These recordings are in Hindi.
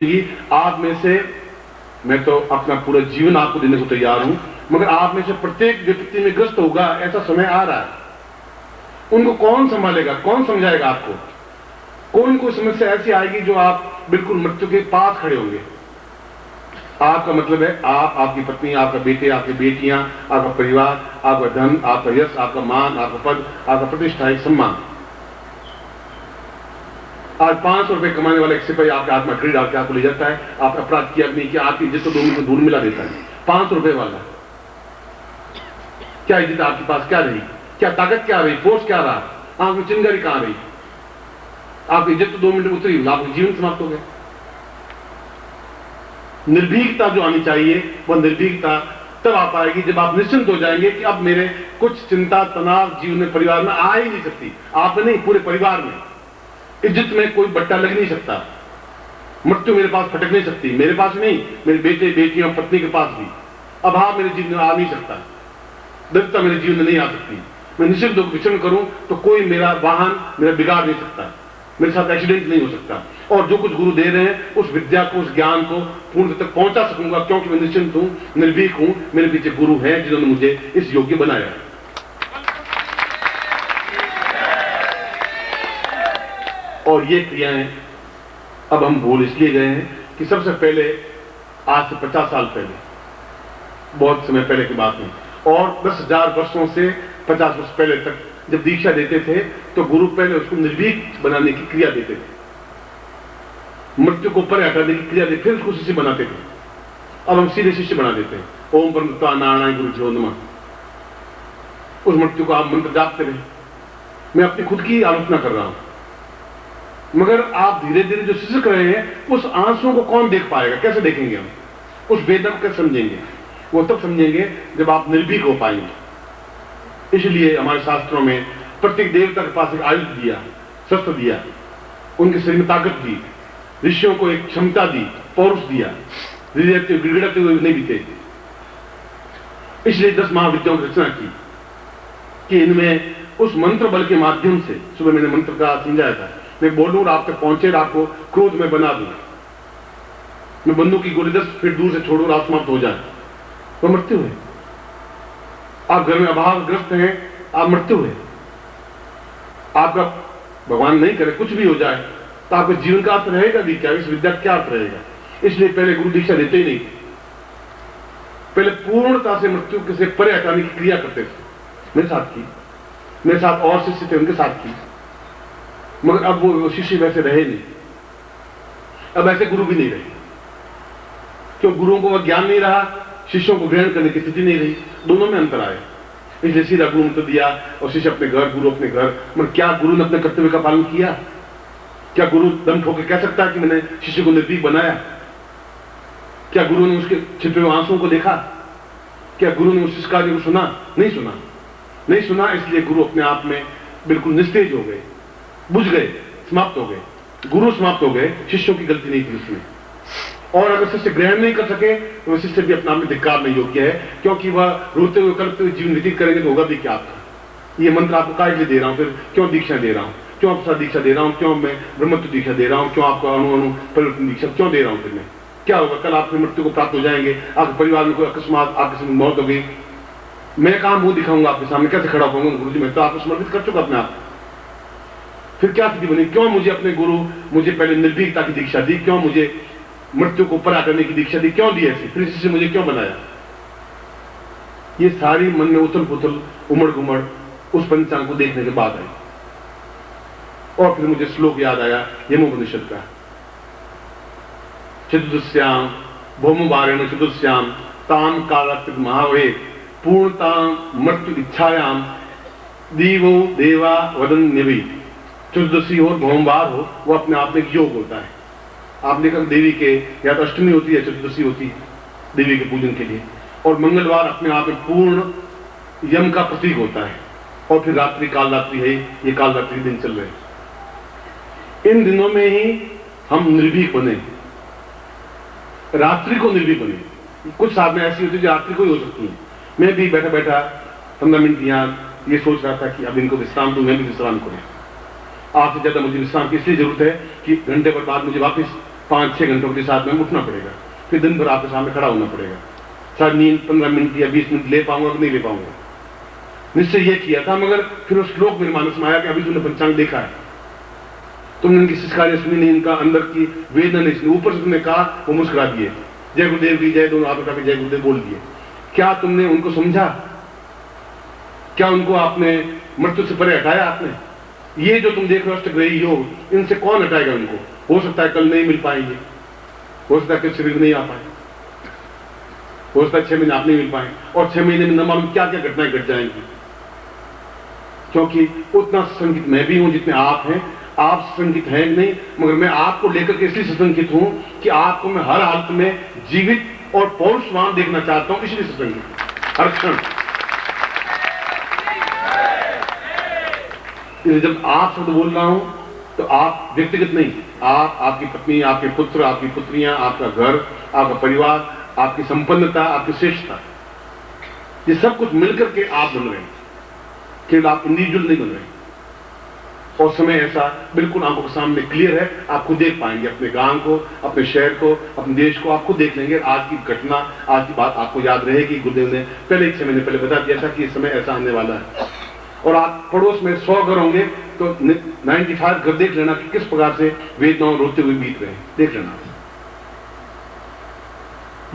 आप में से, मैं तो अपना पूरा जीवन आपको देने को तैयार हूं, मगर आप में से प्रत्येक व्यक्ति में ग्रस्त होगा, ऐसा समय आ रहा है। उनको कौन संभालेगा, कौन समझाएगा आपको? कोई समस्या ऐसी आएगी जो आप बिल्कुल मृत्यु के पास खड़े होंगे। आपका मतलब है आप, आपकी पत्नी, आपका बेटे, आपकी बेटियां, आपका परिवार, आपका धन, आपका यश, आपका मान, आपका पद, आपका प्रतिष्ठा, एक सम्मान। आज 500 रुपए कमाने वाला एक सिपाही आपके हाथ में खरीद डाल के आपको ले जाता है, आप अपराध किया नहीं किया, आपकी इज्जत तो 2 मिनट में धूल मिला देता है। 500 रुपए वाला, क्या इज्जत आपके पास क्या रही, क्या ताकत क्या रही, फोर्स क्या रहा, आपकी चिंगारी कहां रही? आपकी इज्जत तो 2 मिनट में उतरी, आपका जीवन समाप्त हो गया। निर्भीकता जो आनी चाहिए, वह निर्भीकता तब आ पाएगी जब आप निश्चिंत हो जाएंगे कि अब मेरे कुछ चिंता तनाव जीवन में, परिवार में आ ही नहीं सकती। आप नहीं, पूरे परिवार में। इज्जत में कोई बट्टा लग नहीं सकता, मृत्यु मेरे पास फटक नहीं सकती, मेरे पास नहीं, मेरे बेटे बेटियों पत्नी के पास भी। अभाव मेरे जीवन में आ नहीं सकता, दरिद्रता मेरे जीवन में नहीं आ सकती। मैं निश्चित होकर विचरण करूं तो कोई मेरा वाहन मेरा बिगाड़ नहीं सकता, मेरे साथ एक्सीडेंट नहीं हो सकता। और जो कुछ गुरु दे रहे हैं उस विद्या को, उस ज्ञान को पूर्ण तक पहुंचा सकूंगा, क्योंकि मैं निश्चिंत हूं, निर्भीक हूं, मेरे पीछे गुरु हैं जिन्होंने मुझे इस योग्य बनाया। और ये क्रियाएं अब हम भूल इसलिए गए हैं कि सबसे पहले, आज से 50 साल पहले, बहुत समय पहले की बात नहीं, और 10,000 वर्षों से 50 वर्ष पहले तक जब दीक्षा देते थे तो गुरु पहले उसको निर्भीक बनाने की क्रिया देते थे, मृत्यु को परे हटाने की क्रिया देते, फिर उसको शिष्य बनाते थे। अब हम सीधे शिष्य बना देते हैं। ओम परम नारायण गुरु जो नमः, उस मृत्यु को आप मंत्र जापते रहे। मैं अपनी खुद की आलोचना कर रहा हूं, मगर आप धीरे धीरे जो सिसक रहे हैं, उस आंसुओं को कौन देख पाएगा? कैसे देखेंगे हम? उस वेदना को कैसे समझेंगे? वो तब समझेंगे जब आप निर्भीक हो पाएंगे। इसलिए हमारे शास्त्रों में प्रत्येक देवता के पास एक आयुध दिया, शस्त्र दिया, उनके शरीर में ताकत दी, ऋषियों को एक क्षमता दी, पौरुष दिया, गिड़गिड़ाते हुए नहीं बीते। इसलिए 10 महाविद्याओं की रचना की कि इनमें उस मंत्र बल के माध्यम से, सुबह मैंने मंत्र का समझाया था, मैं बोलूं और आप तक पहुंचे, आपको क्रोध में बना दूं, मैं बंदूक की गोली 10 फीट दूर से छोड़ूं और आप समाप्त हो जाए, तो मृत्यु है। आप घर में अभावग्रस्त हैं, आप मृत्यु है। आपका भगवान नहीं करे कुछ भी हो जाए तो आपके जीवन का अर्थ रहेगा भी क्या? इस विद्या का क्या अर्थ रहेगा? इसलिए पहले गुरु दीक्षा देते ही नहीं, पहले पूर्णता से मृत्यु के से परे हटाने की क्रिया करते थे। मेरे साथ की, मेरे साथ और शिष्य थे, उनके साथ की, मगर अब वो शिष्य वैसे रहे नहीं, अब ऐसे गुरु भी नहीं रहे। क्यों? गुरुओं को वह ज्ञान नहीं रहा, शिष्यों को ग्रहण करने की स्थिति नहीं रही, दोनों में अंतर आया। इसलिए सीधा गुरु मंत्र दिया और शिष्य अपने घर, गुरु अपने घर। मगर क्या गुरु ने अपने कर्तव्य का पालन किया? क्या गुरु दम ठोके कह सकता है कि मैंने शिष्य को निर्भीक बनाया? क्या गुरु ने उसके छिपे हुए आंसुओं को देखा? क्या गुरु ने उस शिष्य कार्य को सुना? नहीं सुना, नहीं सुना। इसलिए गुरु अपने आप में बिल्कुल निस्तेज हो गए, बुझ गए, समाप्त हो गए। गुरु समाप्त हो गए, शिष्यों की गलती नहीं थी उसमें। और अगर शिष्य ग्रहण नहीं कर सके तो वह शिष्य भी अपना में धिक्कार नहीं योग्य है, क्योंकि वह रोते हुए करते हुए जीवन व्यतीत करेंगे तो होगा भी क्या आपका? ये मंत्र आपको काहे के लिए दे रहा हूं? फिर क्यों दीक्षा दे रहा हूं? क्यों आपका दीक्षा दे रहा हूं? क्यों मैं ब्रह्मत्व दीक्षा दे रहा हूं? क्यों आपको अणु परिवर्तन दीक्षा क्यों दे रहा हूं? फिर मैं क्या होगा? कल आप मृत्यु को प्राप्त हो जाएंगे, आपके परिवार में कोई अकस्मात, आपकी मौत हो गई, मैं कहां मुंह दिखाऊंगा आपके सामने? कैसे खड़ा होऊंगा? गुरु जी मैं तो आपको समर्पित कर चुका अपने आप। फिर क्या स्थिति बनी? क्यों मुझे अपने गुरु, मुझे पहले निर्भीकता की दीक्षा दी, क्यों मुझे मृत्यु को परा करने की दीक्षा दी, क्यों दी ऐसी? फिर इससे मुझे क्यों बनाया? ये सारी मन में उथल पुथल, उमड़ घुमड़ उस पंचांग को देखने के बाद आई। और फिर मुझे श्लोक याद आया यमोपनिषद का, चतुर्दश्याम भौमवारेण चतुर्दश्याम ताम कालकृत महावे पूर्णताम मृत्यु इच्छायाम दीवो देवा वदन्यवि। चतुर्दशी हो, भौमवार हो, वो अपने आप में एक योग होता है। आपने कहा देवी के या तो अष्टमी होती है, चतुर्दशी होती है देवी के पूजन के लिए, और मंगलवार अपने आप में पूर्ण यम का प्रतीक होता है। और फिर रात्रि, काल रात्रि है, ये काल रात्रि दिन चल रहे हैं। इन दिनों में ही हम निर्भीक बने, रात्रि को निर्भीक बने। कुछ साधना ऐसी होती है जो रात्रि को ही हो सकती है। मैं भी बैठा बैठा 15 मिनट यहाँ ये सोच रहा था कि अब इनको विश्राम दूं, मैं भी विश्राम करूं। आपसे ज्यादा मुझे विश्राम की इसलिए जरूरत है कि घंटे भर बाद मुझे वापस 5-6 घंटों के साथ में उठना पड़ेगा, फिर दिन भर आपके सामने खड़ा होना पड़ेगा। शायद नींद 15 मिनट या 20 मिनट ले पाऊंगा कि नहीं ले पाऊंगा। निश्चय ये किया था, मगर फिर उस श्लोक मेरे मानस में आया कि अभी तुमने पंचांग देखा है, तुमने इनकी शिष्कार्य सुनी नहीं, इनका अंदर की वेदना नहीं सुनी, ऊपर से तुमने कहा वो मुस्कुरा दिए, जय गुरुदेव की जय, दोनों हाथ उठा के जय गुरुदेव बोल दिए। क्या तुमने उनको समझा? क्या उनको आपने मृत्यु से परे हटाया? आपने ये जो तुम देख रहे हो अष्टग्रही योग, इनसे कौन हटाएगा उनको? हो सकता है कल नहीं मिल पाएंगे, हो सकता है कि शरीर नहीं आ पाए, हो सकता है 6 महीने आप नहीं मिल पाए, और 6 महीने में न मालूम क्या क्या घटनाएं घट जाएंगी। क्योंकि उतना संगीत मैं भी हूं जितने आप हैं। आप संगीत हैं नहीं, मगर मैं आपको लेकर के इसलिए सशंकित हूं कि आपको मैं हर हालत में जीवित और पौरुषवान देखना चाहता हूं, इसलिए सशंकित हर क्षण। जब आप शब्द बोल रहा हूं तो आप व्यक्तिगत नहीं, आप, आपकी पत्नी, आपके पुत्र, आपकी पुत्रियां, आपका घर, आपका परिवार, आपकी संपन्नता, आपकी श्रेष्ठता, ये सब कुछ मिलकर के आप बन रहे हैं, केवल आप इंडिविजुअल नहीं बन रहे हैं। और समय ऐसा बिल्कुल आंखों के सामने क्लियर है, आपको देख पाएंगे अपने गांव को, अपने शहर को, अपने देश को, आपको देख लेंगे। आज की घटना, आज की बात आपको याद रहेगी। गुरुदेव ने पहले 6 महीने पहले बता दिया था कि इस समय ऐसा आने वाला है। और आप पड़ोस में 100 घर होंगे तो 95 घर देख लेना कि किस प्रकार से वेदनाओं रोते हुए बीत रहे हैं, देख लेना।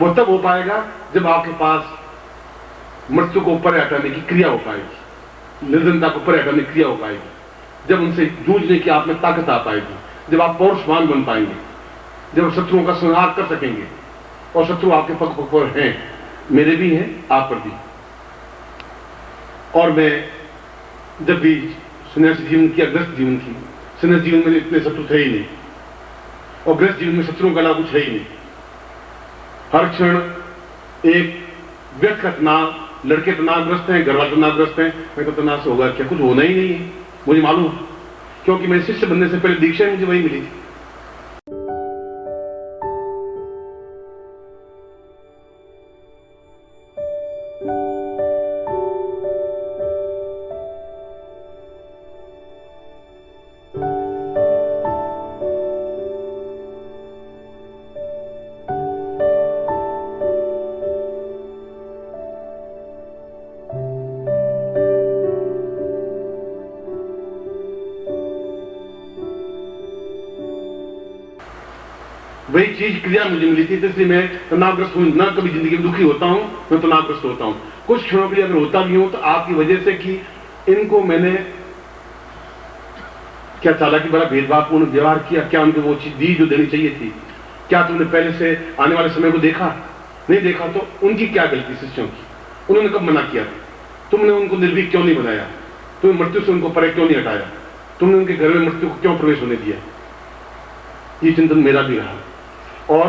वो तब हो पाएगा जब आपके पास मृत्यु को ऊपर हटाने की क्रिया हो पाएगी, निर्धनता को ऊपर हटाने की क्रिया हो पाएगी, जब उनसे जूझने की आप में ताकत आ पाएगी, जब आप पौरुषवान बन पाएंगे, जब शत्रुओं का संहार कर सकेंगे। और शत्रु आपके पग पग पर हैं, मेरे भी हैं, आप पर भी। और मैं जब भी सन्यासी जीवन किया, गृहस्थ जीवन की, सन्यासी जीवन में इतने शत्रु थे ही नहीं, और गृहस्थ जीवन में शत्रुओं का अलावा कुछ है ही नहीं। हर क्षण एक व्यक्ति का तनाव, लड़के तनावग्रस्त हैं, घर वाले तनावग्रस्त हैं, मैं तो तनाव से होगा क्या? कुछ होना ही नहीं है, मुझे मालूम, क्योंकि मैं शिष्य बनने से पहले दीक्षा मुझे वही मिली थी। वही चीज क्रिया मुझे मिली थी, इसलिए मैं तनावग्रस्त हूं ना। कभी जिंदगी में दुखी होता हूं, मैं तनावग्रस्त होता हूं। कुछ क्षणों के लिए अगर होता भी हूं तो आपकी वजह से कि इनको मैंने क्या चालाकी बड़ा भेदभावपूर्ण व्यवहार किया, क्या उनको वो चीज दी जो देनी चाहिए थी? क्या तुमने पहले से आने वाले समय को देखा? नहीं देखा तो उनकी क्या गलती? शिष्यों की। उन्होंने कब मना किया? तुमने उनको निर्भीक क्यों नहीं बनाया? तुमने मृत्यु से उनको परे क्यों नहीं हटाया? तुमने उनके घर में मृत्यु को क्यों प्रवेश होने दिया? ये चिंतन मेरा भी रहा, और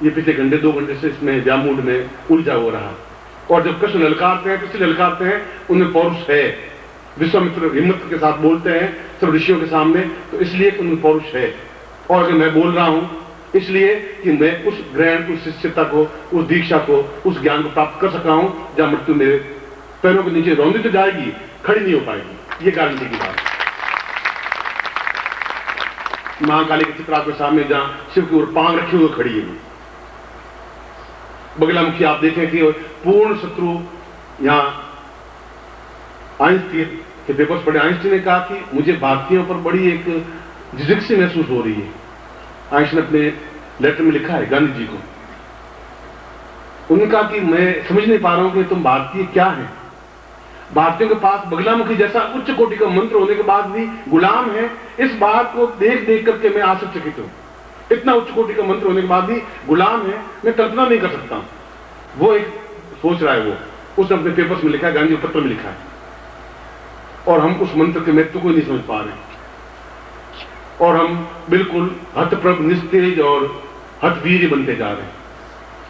ये पिछले घंटे 2 घंटे से इसमें व्यामूड में उलझा हो रहा। और जब कृष्ण ललकारते हैं तो इसलिए ललकारते हैं, उनमें पौरुष है। विश्वामित्र हिम्मत के साथ बोलते हैं सब ऋषियों के सामने, तो इसलिए कि उनमें पौरुष है। और अगर मैं बोल रहा हूं इसलिए कि मैं उस ग्रहण, उस शिष्यता को, उस दीक्षा को, उस ज्ञान को प्राप्त कर सका हूं जहां मृत्यु मेरे पैरों के नीचे रौंदी तो जाएगी, खड़ी नहीं हो पाएगी। ये गारंटी की बात। महाकाली के चित्र आपके सामने जहां शिव की ओर पांव रखी हुई खड़ी है, बगलामुखी आप देखें कि पूर्ण शत्रु। यहां आइंस्टीन के पेपर्स पढ़े, आइंस्टीन ने कहा कि मुझे भारतीयों पर बड़ी एक जिज्ञासा महसूस हो रही है। आइंस्टीन अपने लेटर में लिखा है गांधी जी को, उन्होंने कहा कि मैं समझ नहीं पा रहा हूं कि तुम भारतीय क्या है। भारतीयों के पास बगलामुखी जैसा उच्च कोटि का मंत्र होने के बाद भी गुलाम है। इस बात को देख देख करके मैं आश्चर्यचकित हूं। इतना उच्च कोटि का मंत्र होने के बाद भी गुलाम है, मैं कल्पना नहीं कर सकता। वो एक सोच रहा है, वो उसने अपने पेपर्स में लिखा है, गांधी पत्र में लिखा है, और हम उस मंत्र के महत्व को नहीं समझ पा रहे हैं। और हम बिल्कुल हतप्रभ, निस्तेज और हतवीर बनते जा रहे हैं,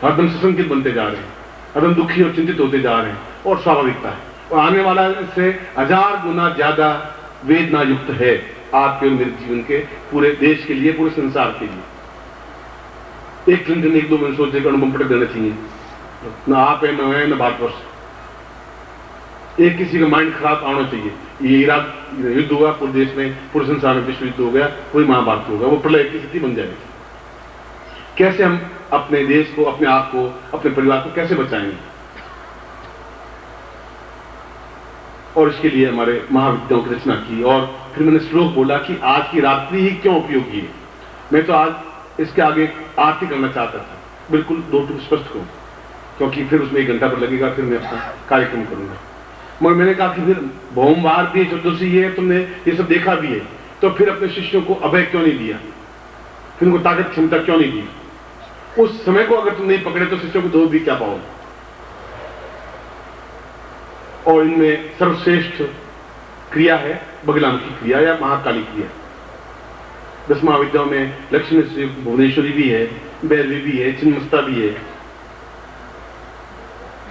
हरदम सशंकित बनते जा रहे हैं, हरदम दुखी और चिंतित होते जा रहे हैं। और स्वाभाविकता है, और आने वाला इससे 1000 गुना ज्यादा वेदना युक्त है आपके और मेरे जीवन के, पूरे देश के लिए, पूरे संसार के लिए। एक क्लिंटन 1-2 महीने सोचे कि अनुपम पटक देना चाहिए, ना आप है, ना है, ना भारतवर्ष। एक किसी का माइंड खराब आना चाहिए। ये इराक युद्ध होगा पूरे देश में, पूरे संसार में, विश्व युद्ध हो गया, कोई महाभारत होगा, वो प्रलय की स्थिति बन जाएगी। कैसे हम अपने देश को, अपने आप को, अपने परिवार को कैसे बचाएंगे। और इसके लिए हमारे महाविद्याओं की रचना की और फिर मैंने श्लोक बोला कि आज की रात्रि ही क्यों उपयोगी है। मैं तो आज इसके आगे आरती करना चाहता था, बिल्कुल 2 स्पष्ट करूं, क्योंकि फिर उसमें 1 घंटा पर लगेगा, फिर मैं अपना कार्यक्रम करूंगा। मगर मैंने कहा कि फिर भौमवार भी चतुर्दशी है, तुमने ये सब देखा भी है, तो फिर अपने शिष्यों को अभय क्यों नहीं दिया, फिर उनको ताकत क्षमता क्यों नहीं दी। उस समय को अगर तुम नहीं पकड़े तो शिष्यों को दो भी क्या पाओगे। और इनमें सर्वश्रेष्ठ क्रिया है बगलामुखी क्रिया या महाकाली क्रिया। 10 महाविद्याओं में लक्ष्मी श्री भुवनेश्वरी भी है, भैरवी भी है, छिन्नमस्ता भी है,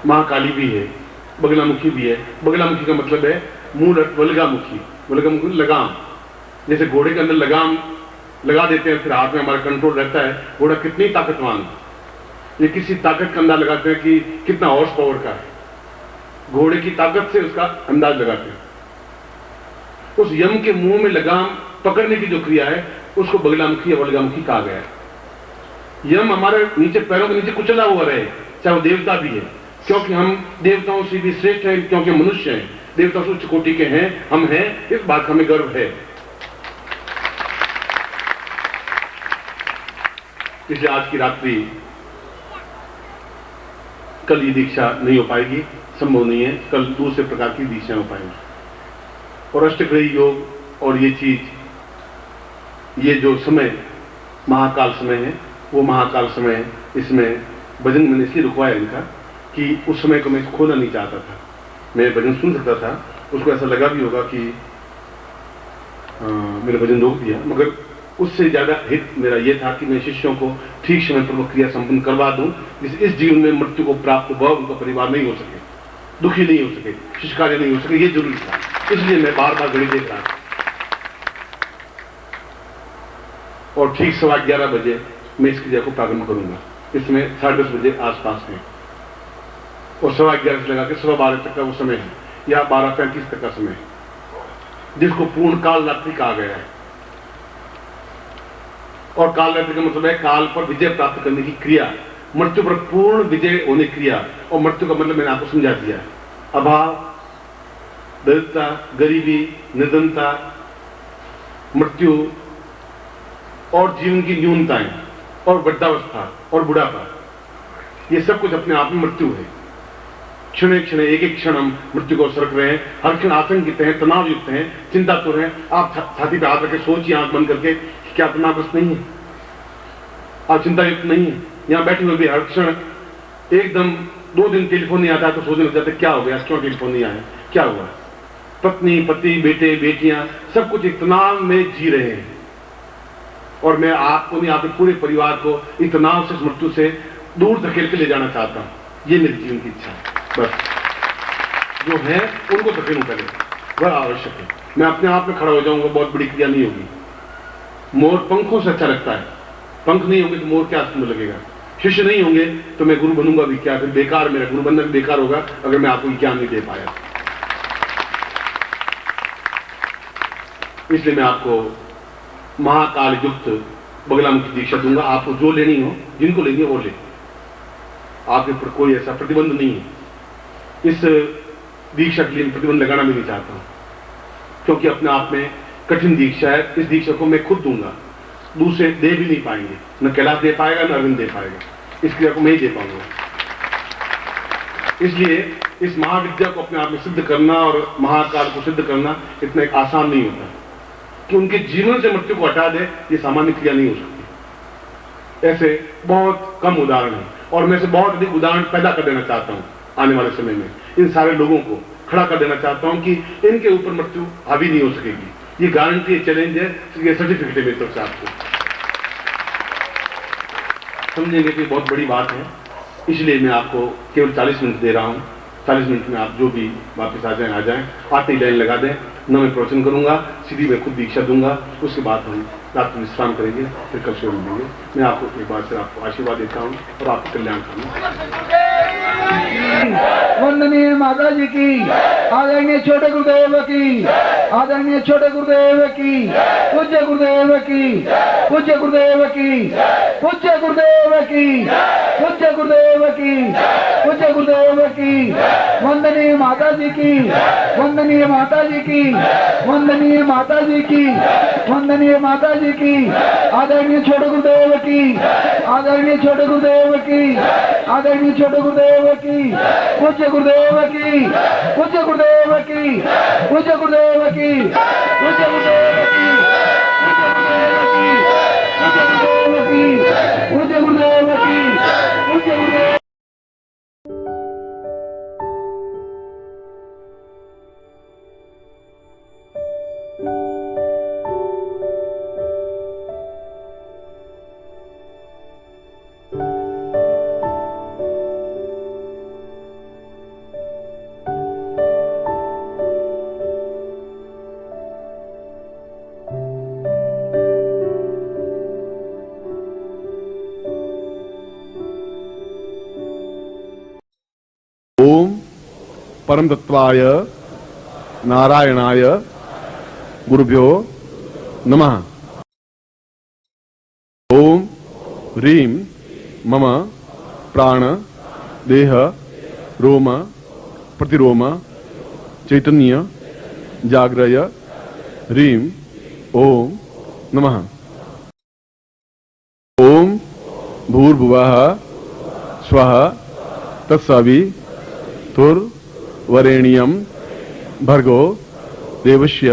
महाकाली भी है, बगलामुखी भी है। बगलामुखी का मतलब है मूल अर्थ वल्गामुखी, वल्गामुखी लगाम। जैसे घोड़े के अंदर लगाम लगा देते हैं, फिर हाथ में हमारा कंट्रोल रहता है, घोड़ा कितनी ताकतवान है, ये किसी ताकत का अंदाज लगाते हैं कि कितना हॉर्स पावर का है, घोड़े की ताकत से उसका अंदाज लगाते हैं। उस यम के मुंह में लगाम पकड़ने की जो क्रिया है उसको बगलामुखी या वल्गामुखी कहा गया है। यम हमारे नीचे, पैरों के नीचे कुचला हुआ रहे, चाहे वो देवता भी है, क्योंकि हम देवताओं से भी श्रेष्ठ हैं, क्योंकि मनुष्य हैं, देवताओं से उच्च कोटि के हैं, हम हैं, इस बात का हमें गर्व है। इसलिए आज की रात्रि, कल ये दीक्षा नहीं हो पाएगी, संभव नहीं है, कल दूसरे प्रकार की दीक्षा हो पाएंगी। और अष्टग्रही योग और ये चीज, ये जो समय महाकाल समय है, वो महाकाल समय है। इसमें भजन मैंने इसलिए रुकवाया इनका कि उस समय को मैं खोना नहीं चाहता था। मैं भजन सुन सकता था, उसको ऐसा लगा भी होगा कि मेरा भजन रोक दिया, मगर उससे ज्यादा हित मेरा यह था कि मैं शिष्यों को ठीक समय पर वो क्रिया संपन्न करवा दूं, जिससे इस जीवन में मृत्यु को प्राप्त हुआ उनका परिवार नहीं हो सके, दुखी नहीं हो सके, शिष्य कार्य नहीं हो सके, ये जरूरी था। इसलिए मैं बार बार घड़ी देख रहा था। और ठीक 11:15 बजे मैं इस क्रिया को प्रारंभ करूंगा। इसमें 10:30 बजे आसपास है और 11:15 से लगा के 12:15 तक का वो समय है, या 12:35 तक का समय है, जिसको पूर्ण काल रात्रि कहा गया है। और काल रात्रि का मतलब है काल पर विजय प्राप्त करने की क्रिया, मृत्यु पर पूर्ण विजय होने क्रिया। और मृत्यु का मतलब मैंने आपको समझा दिया है, अभाव, दरिद्रता, गरीबी, निर्धनता, मृत्यु और जीवन की न्यूनताएं और वृद्धावस्था और बुढ़ापा, ये सब कुछ अपने आप में मृत्यु है। क्षण क्षण, एक एक क्षण हम मृत्यु को सरक रहे हैं, हर क्षण आतंकित हैं, तनाव युक्त हैं, चिंतातुर हैं। आप छाती पे हाथ रखे सोचिए आंख बंद करके, क्या तनावग्रस्त नहीं है, आप चिंता युक्त नहीं है। यहां बैठे हुए भी हर क्षण एकदम 2 दिन टेलीफोन नहीं आता तो सोचने लग जाते क्या हो गया, क्यों टेलीफोन नहीं आया, क्या हुआ। पत्नी, पति, बेटे, बेटियां सब कुछ एक तनाव में जी रहे हैं। और मैं आपको नहीं, आपके पूरे परिवार को इस तनाव से, मृत्यु से दूर धकेल के ले जाना चाहता हूं। ये मेरी जीवन की इच्छा है। बस जो है उनको धकेलूं पहले, वह आवश्यक है। मैं अपने आप में खड़ा हो जाऊंगा, बहुत बड़ी क्रिया नहीं होगी। मोर पंखों से अच्छा लगता है, पंख नहीं होंगे तो मोर क्या सुंदर लगेगा। शिष्य नहीं होंगे तो मैं गुरु बनूंगा भी क्या, फिर बेकार, मेरा गुरु बनना भी बेकार होगा अगर मैं आपको ज्ञान नहीं दे पाया। इसलिए मैं आपको महाकाल युक्त बगलामुखी दीक्षा दूंगा। आपको जो लेनी हो, जिनको लेनी हो वो ले, आपके ऊपर कोई ऐसा प्रतिबंध नहीं है। इस दीक्षा के लिए प्रतिबंध लगाना भी नहीं चाहता हूं, क्योंकि अपने आप में कठिन दीक्षा है। इस दीक्षा को मैं खुद दूंगा, दूसरे दे भी नहीं पाएंगे, न कैलाश दे पाएगा न अरविंद दे पाएगा। इस क्रिया को मैं ही दे पाऊंगा। इसलिए इस महाविद्या को अपने आप में सिद्ध करना और महाकाल को सिद्ध करना इतना एक आसान नहीं होता कि उनके जीवन से मृत्यु को हटा दे। ये सामान्य क्रिया नहीं हो सकती। ऐसे बहुत कम उदाहरण हैं और मैं से बहुत अधिक उदाहरण पैदा कर देना चाहता हूं। आने वाले समय में इन सारे लोगों को खड़ा कर देना चाहता हूं कि इनके ऊपर मृत्यु हावी नहीं हो सकेगी। ये गारंटी, चैलेंज है, ये सर्टिफिकेट है मेरी तरफ से। आपको समझेंगे कि बहुत बड़ी बात है। इसलिए मैं आपको केवल 40 मिनट दे रहा हूं। 40 मिनट में आप जो भी वापस आ जाएं, आते ही लाइन लगा दें। न मैं प्रवचन करूंगा, सीधी मैं खुद दीक्षा दूंगा। उसके बाद हम रात में विश्राम करेंगे, फिर कल शुरू मिलेंगे। मैं आपको एक बार से आपको आशीर्वाद देता हूं और आपको कल्याण करूंगा। वंदनीय माता जी की, आदरणीय छोटे गुरुदेव की, आदरणीय छोटे गुरुदेव की, पूज्य गुरुदेव की, पूज्य गुरुदेव की, पूज्य गुरुदेव की, पूज्य गुरुदेव की, पूज्य गुरुदेव की, वंदनीय माता जी की, वंदनीय माता जी की, वंदनीय माता जी की, वंदनीय माता जी की, आदरणीय छोटे गुरुदेव की, आदरणीय छोटे गुरुदेव की, आदरणीय छोटे गुरुदेव की, पूज्य गुरुदेव की, पूज्य गुरुदेव की, पूज्य गुरुदेव की, पूज्य गुरुदेव की, पूज्य गुरुदेव की, पूज्य गुरुदेव। ओम परम तत्वाय नारायणाय गुरुभ्यो नमः। ओम ह्रीं मम प्राण देह रोम प्रतिरोम चैतन्य जाग्रय ह्रीं ओम नमः। ओम भूर्भुवः स्वः तत्सवितुर्वरेण्यं भर्गो देवस्य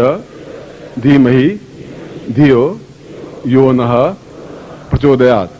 धीमहि धियो यो नः प्रचोदयात्।